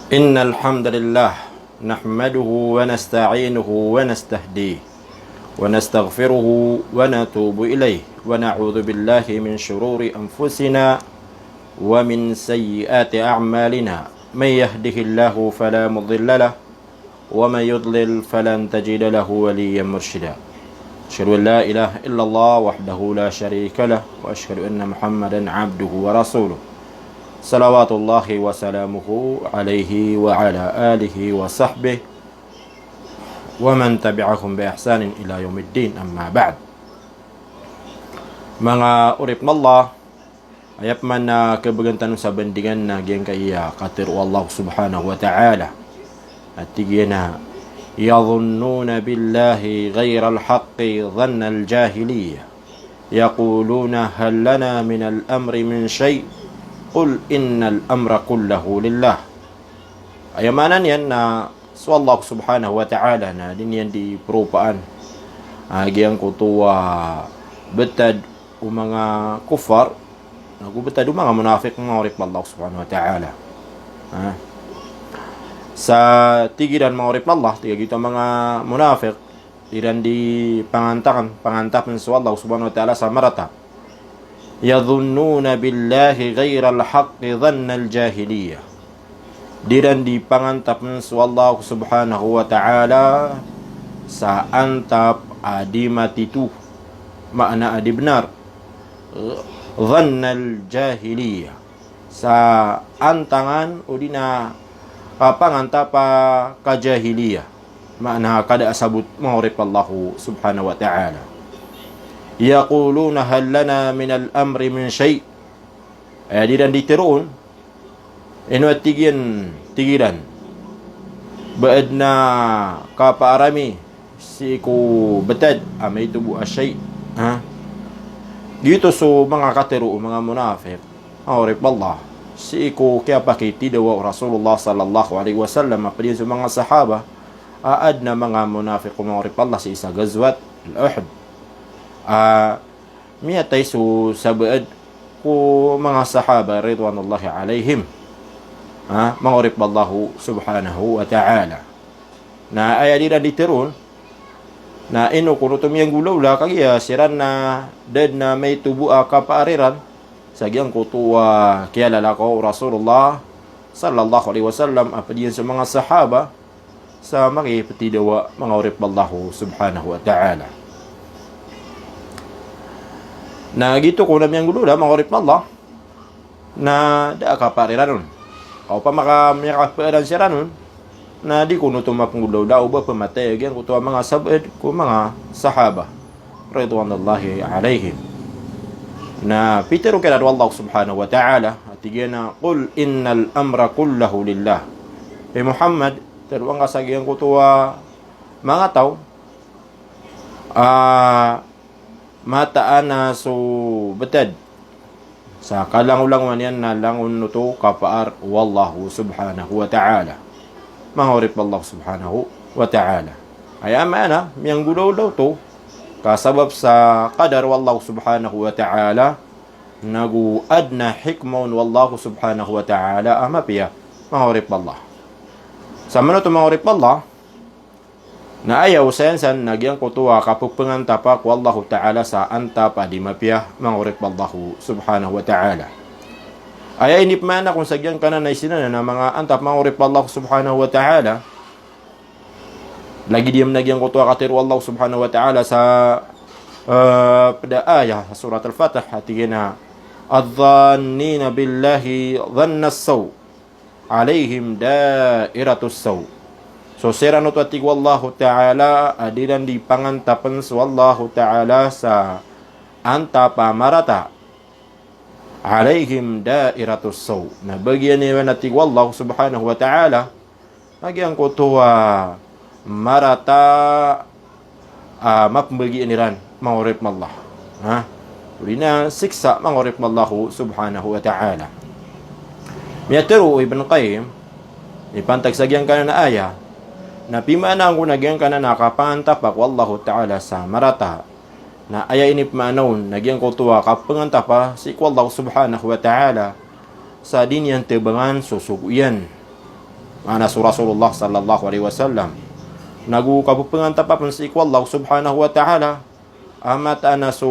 إن الحمد لله نحمده ونستعينه ونستهديه ونستغفره ونتوب إليه ونعوذ بالله من شرور أنفسنا ومن سيئات أعمالنا من يهده الله فلا مضل له ومن يضلل فلن تجد له وليا مرشدا أشهد أن لا إله إلا الله وحده لا شريك له وأشهد أن محمدا عبده ورسوله salawatullahi wa salamuhu alaihi wa ala alihi wa sahbihi wa man tabi'ahum bi ihsanin ila yaumiddin, amma ba'd. Mga urip na Allah, ayap man na kabagantan sa bandingan na gyan kaya katiru Allah subhanahu wa ta'ala at tigyan na yadhunnuna billahi ghayra al-haqqi dhanna al-jahiliya yaquluna hal lana min al-amri min shay' Qul innal amra kullahu lillah. Ayamanan yan na so Allah subhanahu wa ta'ala na din yan di perupaan agiyang kutuwa betad o mga kufar nagubetad o mga munafik nga orip Allah subhanahu wa ta'ala. Sa tigiran mga orip Allah tiga gitu mga munafik tiran di pangantapan so Allah subhanahu wa ta'ala sa marata yadhunnuna billahi ghairal haqqi dhannal jahiliyah. Diran di pangantap sa Allah subhanahu wa ta'ala sa antap adi matitu makna adi benar dhannal jahiliyah sa antangan udina pangantapa kajahiliyah makna kada asabut ma'rif Allah subhanahu wa ta'ala. Yaquluna hal lana min al-amri min shay'. Di dan ditiruun ino at tigiran baad na kapaarami si ku betad amay tubu ashay dito so mga katiru mga munafik awrip Allah si ku kaya pakiti daw Rasulullah sallallahu alaihi wasallam apalin sa mga sahaba aad na mga munafik kumawrip Allah si isa gazwat al-Uhud miyatay su sabaad ko mga sahaba ridwanullahi alaihim mangorip Allahu subhanahu wa ta'ala na ayadira ditirun na ino kuno tumiyang gulaw la kagya siran na dead na may tubu kapaariran sagyang kutuwa kiyalala ko Rasulullah sallallahu alaihi wasallam apadiyan sa mga sahaba sa makipatidawa mangorip Allahu subhanahu wa ta'ala na gitu ko na miyang gulo na mangorip na Allah na da kapariran nun o pa makapariran siya nun na di ko nuto mapanggulo da o ba pamatay agyan ko to mga sabad ko mga sahaba ridwanullahi alaihim na pitero kaya Allah subhanahu wa ta'ala at igyan na qul innal amra kullahu lillah Muhammad taruang kasagyan ko to mga tao mataan na so betad sa kalangulangan yan na langun nuto kapaar wallahu subhanahu wa ta'ala mahorip Allah subhanahu wa ta'ala ay amana miyang gulaw daw to kasabab sa qadar wallahu subhanahu wa ta'ala nagu adna hikmaun wallahu subhanahu wa ta'ala amapiya mahorip Allah sa manuto mahorip Allah na ayaw sayansan nagyang kutuwa kapag pangantapak wallahu ta'ala sa antapa di mapiyah mangurip Allahu subhanahu wa ta'ala ay inip mana kung sagyan ka na naisinan na mga antap mangurip Allahu subhanahu wa ta'ala lagi diyam nagyang kutuwa katiru Allah subhanahu wa ta'ala sa pada ayah surat al-Fatih hatigin na adh-dhannina billahi dhanna as-saw alaihim dairatus saw. So sirano to atig wallahu ta'ala adiran di pangantapan sa wallahu ta'ala sa antapa marata alaihim dairatus saw na bagyan niya natig wallahu subhanahu wa ta'ala nagyang kutuwa marata mapambagyan niran mangurip Allah uli na siksa mangurip Allahu subhanahu wa ta'ala miyatiru Ibn Qayyim ipantagsagyang ka na aya na pimana ang kunagyan ka na nakapantapak wallahu ta'ala sa marata na aya inip manon nagyang kutuwa kapangantapa si wallahu subhanahu wa ta'ala sa dinyan tebangan susuguyan Mana su Rasulullah sallallahu alaihi wasallam. Nagu kapupengan tapapan si Allah subhanahu wa ta'ala. Amat ana su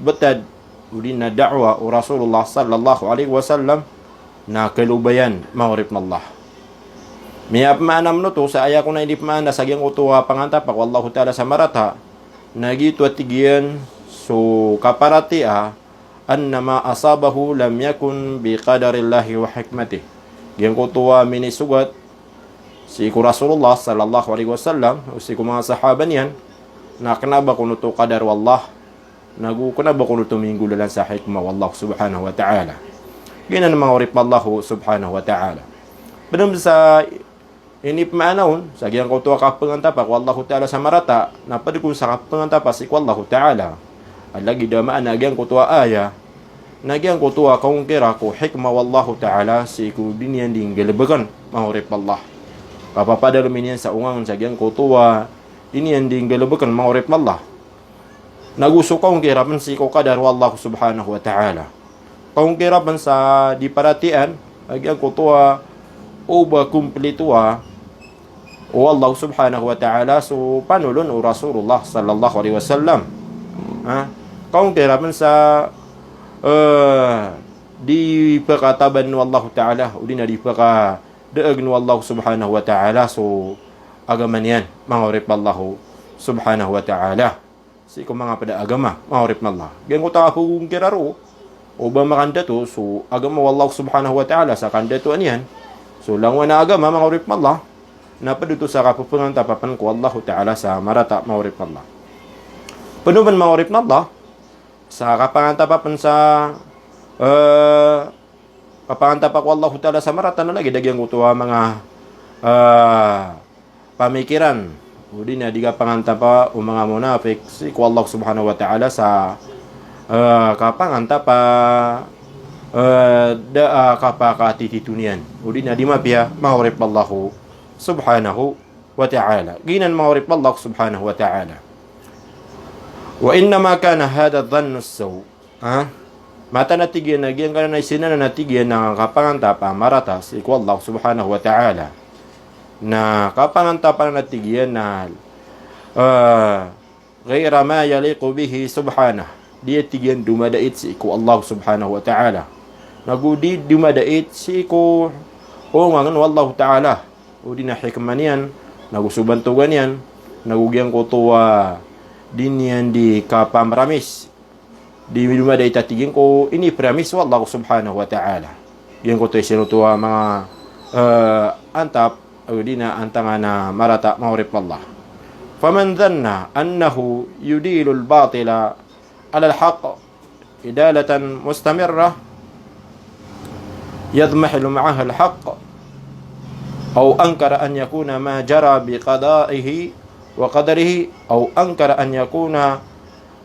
betad udina da'wa Rasulullah sallallahu alaihi wasallam na kelubayan maurib Allah. Miyap maanam nuto sa aya ko na hindi maana sa gyang utuwa pangantapak wallahu ta'ala sa marata nagito atigian so kaparatia annama asabahu lam yakun biqadarillahi wa hikmatih. Gyang utuwa minisugat si Rasulullah sallallahu alaihi wasallam si mga sahaba niyan na kanaba kuno to qadar wallah nagu kanaba kuno to minggu dalan sa hikmah wallahu subhanahu wa ta'ala. Ginan maurib Allah subhanahu wa ta'ala. Benar sa ini pemaanaon sa gyang ko to kapangantapak wallahu ta'ala sa marata na padukon sa kapangantapak si wallahu ta'ala. Alagi damaan na gyang ko to aya na gyang ko to kaung kira ko hikmah wallahu ta'ala si ku dinyan ding gelebagan maurib Allah. Kapapadal minyan sa ungang sa gyang ko to ini yang dinggalabkan maurib Allah. Naguso kaung kirapan si ko kadar wallahu subhanahu wa ta'ala. Kaung kirapan sa diparatian agi ang kutua uba kumplitua wallahu subhanahu wa ta'ala so panulun o Rasulullah sallallahu alaihi wasallam. Kaung kirapan sa di pakataban wallahu ta'ala o di na di paka daag wallahu subhanahu wa ta'ala so agaman yan, maurib Allah subhanahu wa ta'ala. Si kung mga pada agama, maurib Allah. Ganyan ko tayo kung kiraro, o ba makanda to, so agama wallahu subhanahu wa ta'ala, sa kanda to yan. So langwa na agama, maurib Allah. Napaduto sa kapupungan tapapan ko Allah ta'ala sa marata, maurib Allah. Panuman maurib Allah, sa kapangantapapan sa kapangantapak ko Allah ta'ala sa marata na lagi, dagyang ko to mga pamikiran o di na diga pangantapa o mga munafik si ko Allah subhanahu wa ta'ala sa kapangantapa kapakatititunian o di na di mapia maurib Allah subhanahu wa ta'ala. Ginan maurib Allah subhanahu wa ta'ala. Wa innama kana hada dhannu saw mata natigyan na giyan ka na isinan na natigyan ng kapangantapa marata si ko Allah subhanahu wa ta'ala na kapangantapan na tigyan na ghaira ma yaliqu bihi subhanah dia tigyan dumadait si iku Allah subhanahu wa ta'ala nagudi dumadait si iku ngangan wallahu ta'ala udi na hikman yan nagusubantugan yan nagugyan ko tuwa din yan di kapamramis di dumadait at tigyan ko ini pramis wallahu subhanahu wa ta'ala yan ko to isinutuwa mga antap dina antangana marata maurib Allah. Faman dhanna annahu yudilu al-batila ala al-haqq idalatan mustamirrah yadmahilu ma'aha al-haqq aw ankara an yakuna ma jara biqada'ihi wa qadarihi aw ankara an yakuna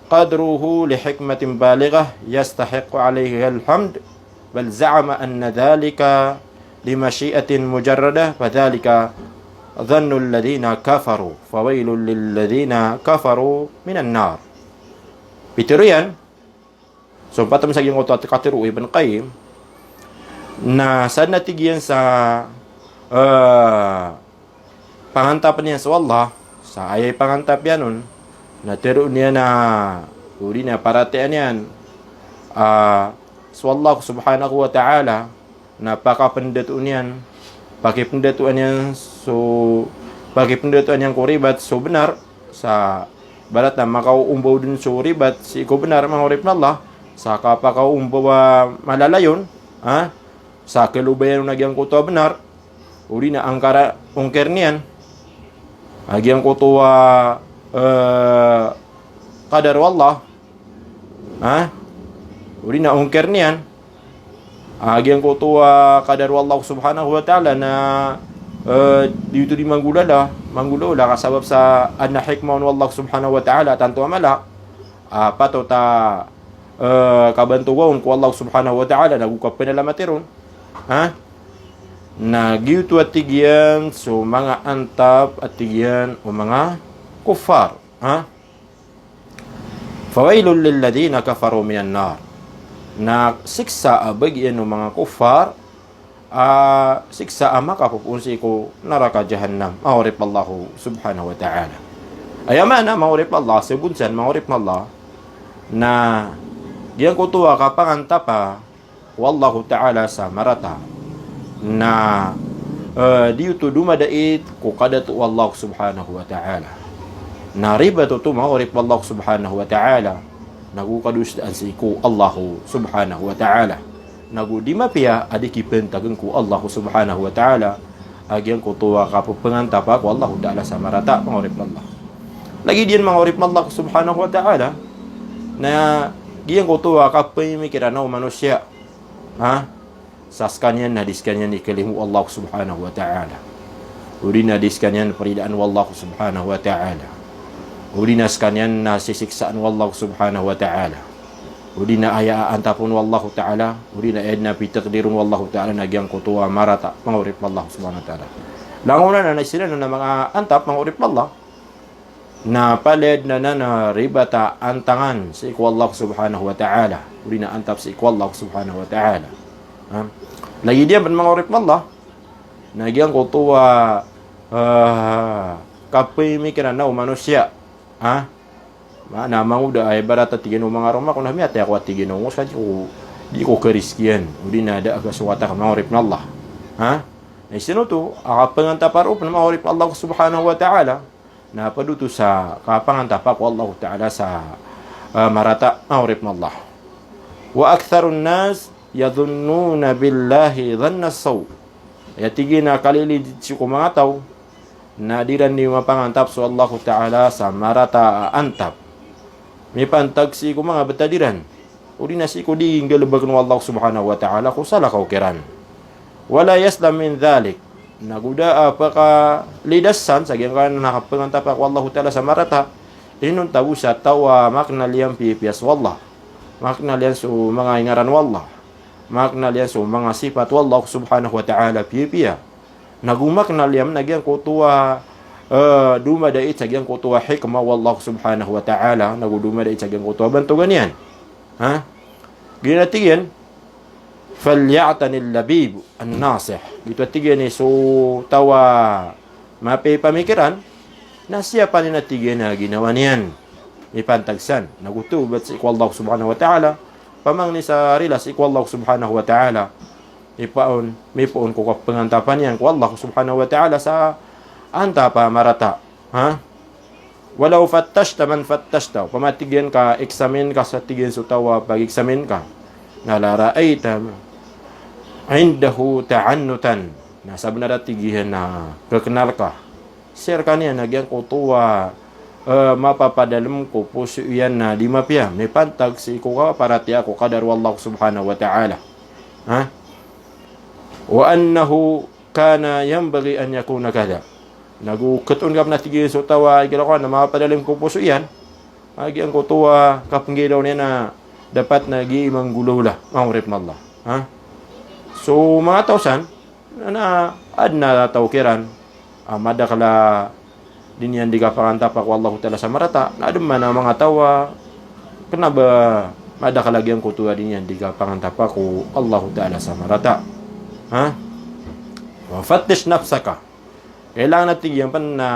qadruhu li hikmatin balighah yastahiqu alayhi al-hamd bal za'ama anna dhalika لمشيئة مجردة فذلك ظن الذين كفروا فويل للذين كفروا من النار. Piturian so patam sa gyang utot katiru Ibn Qayyim na sad natigyan sa pangantapan niya sa Allah sa ayay pangantap yanon na tiru niya na uri na paratian yan so Allah subhanahu wa ta'ala napakapendatuan yan pakipendatuan yan so pakipendatuan yang kuribat so benar sa barat na makauumbaw din so ribat si ko benar mahurib na Allah sa kapakaumbaw malalayon sa kalubayan nagyang kuto benar uri na angkara ungker niyan agyang kuto qadar wallah uri na ungker niyan agyang ko to kadar wallahu subhanahu wa ta'ala na dito di manggulala kasabab sa anna hikmah wallahu subhanahu wa ta'ala tanto amala pato ta kabantugon ko Allah subhanahu wa ta'ala nagukap penalamateron na gitu at tigyan so mga antap at tigyan o mga kufar fawailul lilladhina kafaru minan nar na siksa abagyan ng mga kufar siksa maka pupunsi ko neraka jahannam maurip Allah subhanahu wa ta'ala. Ayamana maurip Allah sebunsan maurip Allah na diyan ko tuwa kapangan tapa wallahu ta'ala sa marata na diutu dumadait ko kadatu Allah subhanahu wa ta'ala na riba to maurip Allah subhanahu wa ta'ala nagukadustaan si ko Allah subhanahu wa ta'ala nagu di mapia adiki pentagen ku Allah subhanahu wa ta'ala agian ko tuwa kapupengan tapak wallahu ta'ala sa marata maurip Allah lagi diyan maurip Allah subhanahu wa ta'ala na diyan ko tuwa kapimikiran na manusia saskanyan nadiskanyan ikalimu Allah subhanahu wa ta'ala urina diskanyan peridaan wallahu subhanahu wa ta'ala urina skanyan nasisiksaan wallahu subhanahu wa ta'ala udina aya antapun wallahu ta'ala udina edna pitaqdirun wallahu ta'ala nagyang kutuwa marata mangurip Allah subhanahu wa ta'ala languna na sila na mga antap mangurip Allah na paled na ribata antangan si Allah subhanahu wa ta'ala udina antap si Allah subhanahu wa ta'ala lagi dia mangurip Allah nagyang kutuwa kapimikiran na manusia mana manguda ay barata tigino mga Roma kung nami ate ako at tigino mo sa di ko kariskian udi na ada aga suwata ka maurip na Allah ay sino to akapangantaparup na maurip Allah subhanahu wa ta'ala na paduto sa kapangantapak Allah ta'ala sa marata maurip na Allah wa aktharun nas yadhunnuna billahi dhanna saw ya tigina kalilid si mga tao na diran ni mapangantap so Allah ta'ala sa marata antap may pantagsi ko mga betadiran uri na si ko di inggalabag ng Allah subhanahu wa ta'ala kung sala kaukiran wala yaslam min dhalik naguda apaka lidasan sa giyang nakapangantap ako Allah ta'ala sa marata inun tabu sa tawa makna liyang pipias wallah makna liyan so mga ingaran wallah makna liyan so mga sifat wallah subhanahu wa ta'ala pipia nagumakna liyam nagyang kutuwa dumadait sa gyang kutuwa hikmah wallahu subhanahu wa ta'ala nagudumadaait sa gyang kutuwa bantugan yan ginatigan falya'tanil labib an-nasih gitatigan ni so tawa mapipamikiran na siya pa ninatigan na ginawa niyan ipantagsan nagutubat sa ikwallahu subhanahu wa ta'ala pamang ni sa rilas ikwallahu subhanahu wa ta'ala may poon ko kapangantapan yan ko Allah subhanahu wa ta'ala sa anta pa marata walau fattashta man fattashta pamatigyan ka examine ka sa tigyan sutawa pag examine ka nalaraaita indahu ta'annutan nasa benar tigihan na kekenal ka share ka niya nagyan ko tuwa mapapadalam ko puso yan na di mapya may pantag si ko ka parati ako kadar wallahu subhanahu wa ta'ala wa annahu kana yanbaghi an yakuna kada naguketun kap na tigil so tawa igalaw na mapadalim ko puso yan agi ang kutuwa kapanggilaw niya na dapat nagi manggulaw la maurip na Allah so mga tausan na adna tawkiran madakala din yan di kapangantapak wallahu ta'ala sa marata na adem man mga tawa kenapa madakala lagi ang kutuwa din yan di kapangantapak ko Allah ta'ala sa marata wa fattish nafsaka kailangan natin yan pan na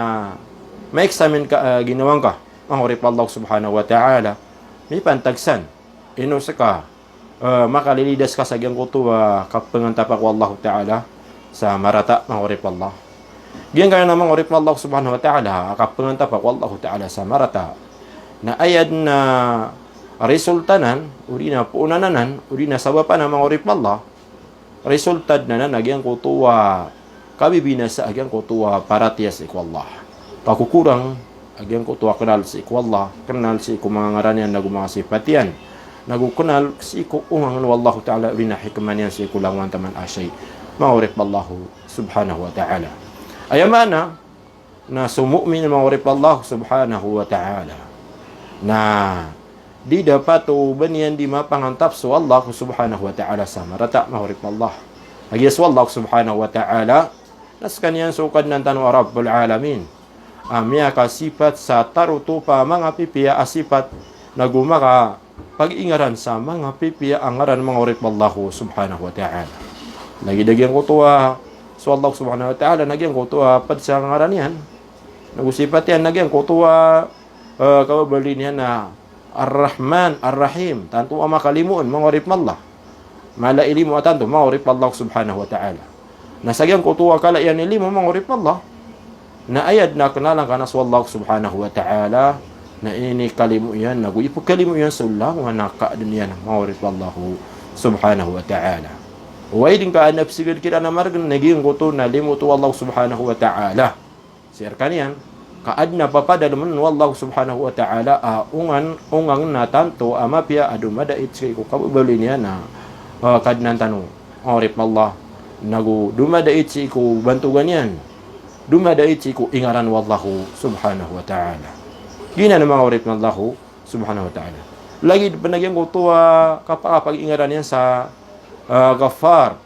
ma-examine ka ginawang ka mangurip Allah subhanahu wa ta'ala may pantagsan inusa ka makalilidas ka sa gyang kutuwa kapangantapak wallahu ta'ala sa marata mangurip Allah giyan kaya na mangurip Allah subhanahu wa ta'ala kapangantapak wallahu ta'ala sa marata na ayad na resultanan uri na puunananan uri na sabapan na mangurip Allah resultad na nagyang kutuwa kabibina sa agyang kutuwa paratias ikwallah kakukurang agyang kutuwa kenal si ikwallah kenal si iku mga ngaran yan nagu mga sifatian nagu kenal si iku ungangan wallahu ta'ala bina hikman yan si iku langwan taman asyay maurip Allahu subhanahu wa ta'ala ayamana na sumu'min maurip Allah subhanahu wa ta'ala na di dapat uban yan di mapangantap so Allah subhanahu wa ta'ala sa marata maurip Allah agyas wallahu subhanahu wa ta'ala nas kanyan sukad ng tanong Rabbul Alamin amya ka sifat sa taruto pa mga pipiya asipat na gumaka pag-ingaran sa mga pipiya angaran mga urip Allah subhanahu wa ta'ala Lagi dagyang kutuwa so Allah subhanahu wa ta'ala nagyang kutuwa pad sa ngaran yan. Nagusipat yan nagyang kutuwa kababali niya na Ar-Rahman, Ar-Rahim. Tanto ang makalimuon, mangorip Allah. Malaili mo atanto, mangorip Allah subhanahu wa ta'ala. Nasagyang kutuwa kala yan ili mo, mangorip Allah. Na ayad na kanalang kanas Allah subhanahu wa ta'ala. Na ini kalimu yan, naguyipag kalimu yan sa ulang, wanakaadun yan, mangorip Allah subhanahu wa ta'ala. Huwag din ka anapsigad kita na margan, naging kuto na limuto Allah subhanahu wa ta'ala. Sir kaniyan, kaadna papadalaman wallahu subhanahu wa ta'ala ungang na tanto amapya adumada itsi ko kababali niya na kadnan tanong orip Allah nagu dumada itsi ko bantugan yan dumada itsi ko ingaran wallahu subhanahu wa ta'ala gina na mga orip ng Allah subhanahu wa ta'ala lagi panagyan ko tuwa kapag ingaran yan sa Ghaffar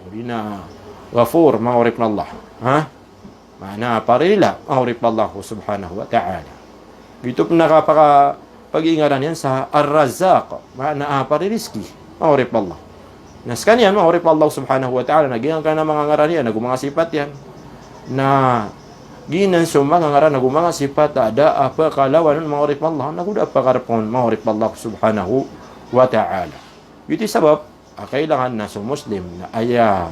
hindi na Ghafur mga orip ng Allah ha? Mana parila mangurip Allah subhanahu wa ta'ala. Gitu pun nakapaka pag-iingaran yan sa Ar-Razzaq. Mana paririski mangurip Allah. Nas kanyan mangurip Allah subhanahu wa ta'ala. Nagyan ka na mga ngaran yan. Nagumanga sifat yan. Na ginan summa ngaran nagumanga sifat ada apa kalawan mangurip Allah. Naguda apa karapon mangurip Allah subhanahu wa ta'ala. Gitu sabab kailangan na sa Muslim na aya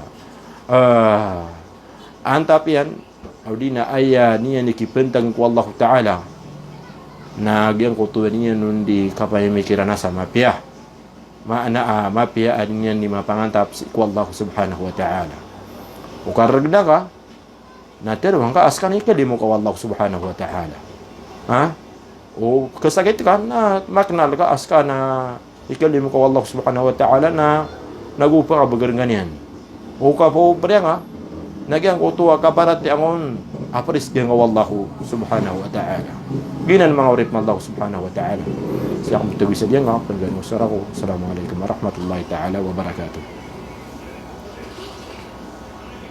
antap yan Audina aya niya nikipentang ku Allah Ta'ala na gyang kutuwa niya nun di kapayamikiran na sa mapya maana mapya niya ni mapangantap si ku Allah Subhanahu Wa Ta'ala ukaragda ka na terwang ka askan ikali mo ku Allah Subhanahu Wa Ta'ala ha? O kasakit ka na maknal ka askan na ikali mo ku Allah Subhanahu Wa Ta'ala na nagupa ka bagar ganyan o ka po parang nga nagyang kutuwa kaparat angon apris gyang wallahu subhanahu wa ta'ala ginan mga urip Allah subhanahu wa ta'ala siya kung tawisa diyan nga pagano sarako assalamu alaikum warahmatullahi ta'ala wabarakatuh